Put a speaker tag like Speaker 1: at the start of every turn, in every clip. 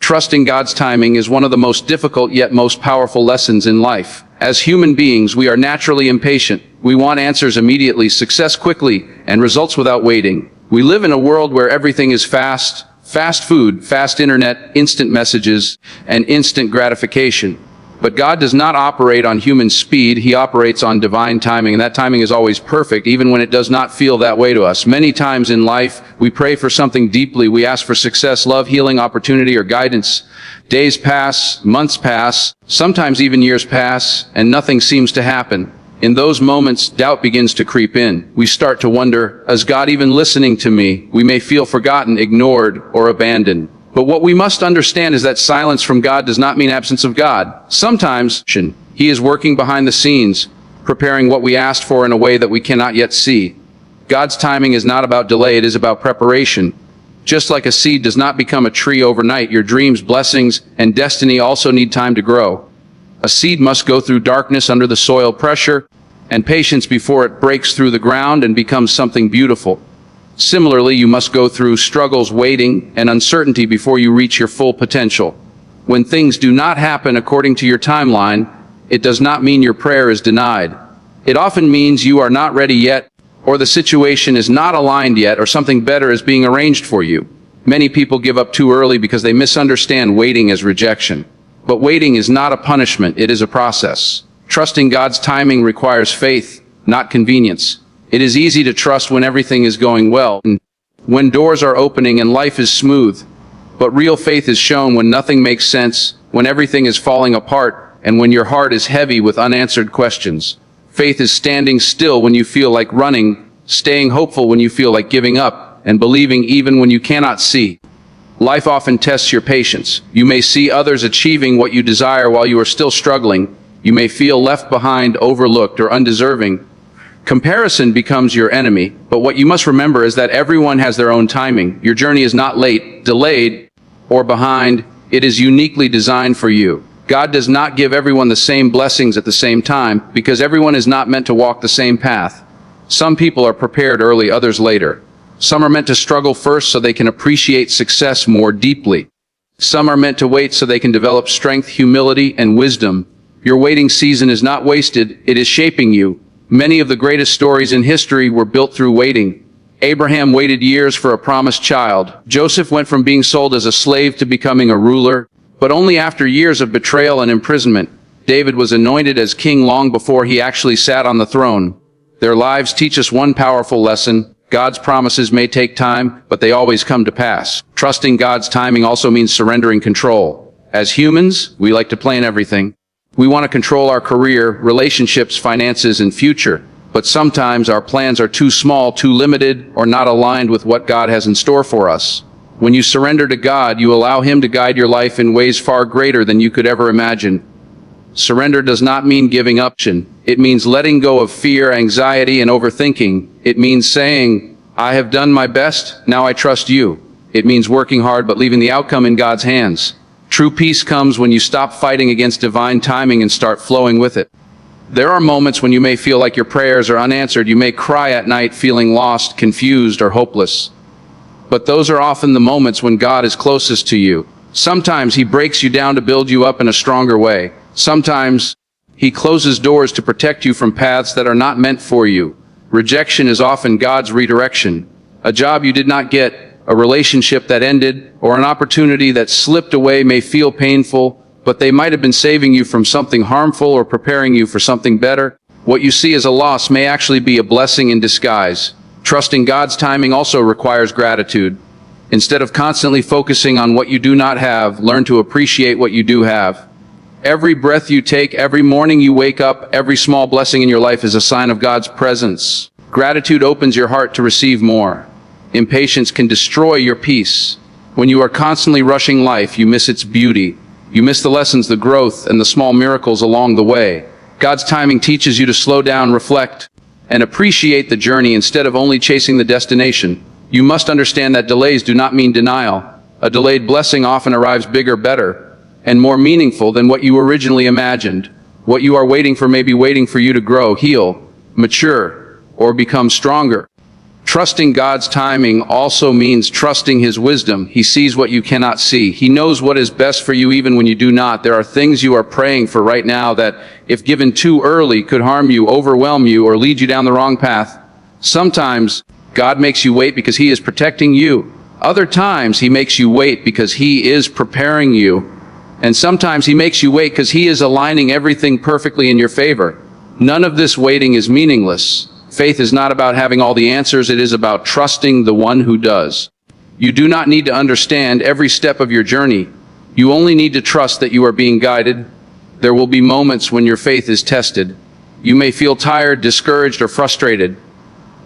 Speaker 1: Trusting God's timing is one of the most difficult yet most powerful lessons in life. As human beings, we are naturally impatient. We want answers immediately, success quickly, and results without waiting. We live in a world where everything is fast food, fast internet, instant messages, and instant gratification. But God does not operate on human speed. He operates on divine timing, and that timing is always perfect, even when it does not feel that way to us. Many times in life, we pray for something deeply. We ask for success, love, healing, opportunity, or guidance. Days pass, months pass, sometimes even years pass, and nothing seems to happen. In those moments, doubt begins to creep in. We start to wonder, is God even listening to me? We may feel forgotten, ignored, or abandoned. But what we must understand is that silence from God does not mean absence of God. Sometimes, He is working behind the scenes, preparing what we asked for in a way that we cannot yet see. God's timing is not about delay, it is about preparation. Just like a seed does not become a tree overnight, your dreams, blessings, and destiny also need time to grow. A seed must go through darkness under the soil, pressure, and patience before it breaks through the ground and becomes something beautiful. Similarly, you must go through struggles, waiting, and uncertainty before you reach your full potential. When things do not happen according to your timeline, it does not mean your prayer is denied. It often means you are not ready yet, or the situation is not aligned yet, or something better is being arranged for you. Many people give up too early because they misunderstand waiting as rejection. But waiting is not a punishment, it is a process. Trusting God's timing requires faith, not convenience. It is easy to trust when everything is going well, when doors are opening and life is smooth. But real faith is shown when nothing makes sense, when everything is falling apart, and when your heart is heavy with unanswered questions. Faith is standing still when you feel like running, staying hopeful when you feel like giving up, and believing even when you cannot see. Life often tests your patience. You may see others achieving what you desire while you are still struggling. You may feel left behind, overlooked, or undeserving. Comparison becomes your enemy, but what you must remember is that everyone has their own timing. Your journey is not late, delayed, or behind. It is uniquely designed for you. God does not give everyone the same blessings at the same time, because everyone is not meant to walk the same path. Some people are prepared early, others later. Some are meant to struggle first so they can appreciate success more deeply. Some are meant to wait so they can develop strength, humility, and wisdom. Your waiting season is not wasted, it is shaping you. Many of the greatest stories in history were built through waiting. Abraham waited years for a promised child. Joseph went from being sold as a slave to becoming a ruler, but only after years of betrayal and imprisonment. David was anointed as king long before he actually sat on the throne. Their lives teach us one powerful lesson. God's promises may take time, but they always come to pass. Trusting God's timing also means surrendering control. As humans, we like to plan everything. We want to control our career, relationships, finances, and future. But sometimes our plans are too small, too limited, or not aligned with what God has in store for us. When you surrender to God, you allow Him to guide your life in ways far greater than you could ever imagine. Surrender does not mean giving up. It means letting go of fear, anxiety, and overthinking. It means saying, I have done my best, now I trust you. It means working hard but leaving the outcome in God's hands. True peace comes when you stop fighting against divine timing and start flowing with it. There are moments when you may feel like your prayers are unanswered. You may cry at night feeling lost, confused, or hopeless. But those are often the moments when God is closest to you. Sometimes He breaks you down to build you up in a stronger way. Sometimes He closes doors to protect you from paths that are not meant for you. Rejection is often God's redirection. A job you did not get, a relationship that ended, or an opportunity that slipped away may feel painful, but they might have been saving you from something harmful or preparing you for something better. What you see as a loss may actually be a blessing in disguise. Trusting God's timing also requires gratitude. Instead of constantly focusing on what you do not have, learn to appreciate what you do have. Every breath you take, every morning you wake up, every small blessing in your life is a sign of God's presence. Gratitude opens your heart to receive more. Impatience can destroy your peace. When you are constantly rushing life, you miss its beauty. You miss the lessons, the growth, and the small miracles along the way. God's timing teaches you to slow down, reflect, and appreciate the journey instead of only chasing the destination. You must understand that delays do not mean denial. A delayed blessing often arrives bigger, better, and more meaningful than what you originally imagined. What you are waiting for may be waiting for you to grow, heal, mature, or become stronger. Trusting God's timing also means trusting His wisdom. He sees what you cannot see. He knows what is best for you even when you do not. There are things you are praying for right now that, if given too early, could harm you, overwhelm you, or lead you down the wrong path. Sometimes God makes you wait because He is protecting you. Other times He makes you wait because He is preparing you. And sometimes He makes you wait because He is aligning everything perfectly in your favor. None of this waiting is meaningless. Faith is not about having all the answers, it is about trusting the one who does. You do not need to understand every step of your journey. You only need to trust that you are being guided. There will be moments when your faith is tested. You may feel tired, discouraged, or frustrated,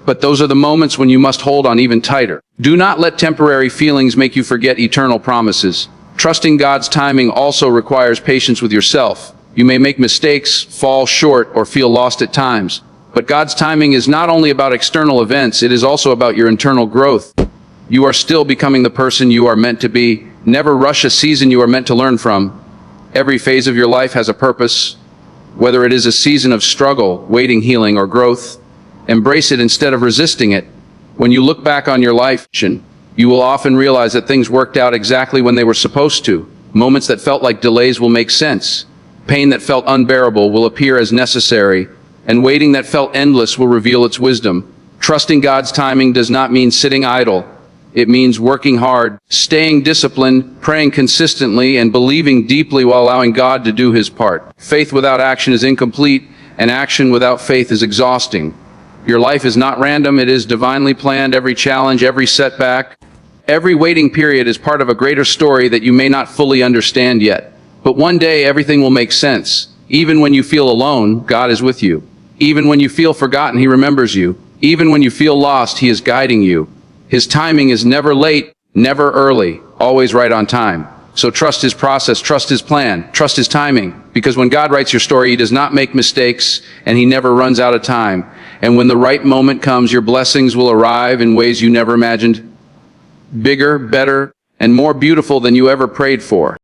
Speaker 1: but those are the moments when you must hold on even tighter. Do not let temporary feelings make you forget eternal promises. Trusting God's timing also requires patience with yourself. You may make mistakes, fall short, or feel lost at times. But God's timing is not only about external events, it is also about your internal growth. You are still becoming the person you are meant to be. Never rush a season you are meant to learn from. Every phase of your life has a purpose. Whether it is a season of struggle, waiting, healing, or growth, embrace it instead of resisting it. When you look back on your life, you will often realize that things worked out exactly when they were supposed to. Moments that felt like delays will make sense. Pain that felt unbearable will appear as necessary. And waiting that felt endless will reveal its wisdom. Trusting God's timing does not mean sitting idle. It means working hard, staying disciplined, praying consistently, and believing deeply while allowing God to do His part. Faith without action is incomplete, and action without faith is exhausting. Your life is not random, it is divinely planned. Every challenge, every setback, every waiting period is part of a greater story that you may not fully understand yet. But one day everything will make sense. Even when you feel alone, God is with you. Even when you feel forgotten, He remembers you. Even when you feel lost, He is guiding you. His timing is never late, never early, always right on time. So trust His process, trust His plan, trust His timing. Because when God writes your story, He does not make mistakes, and He never runs out of time. And when the right moment comes, your blessings will arrive in ways you never imagined. Bigger, better, and more beautiful than you ever prayed for.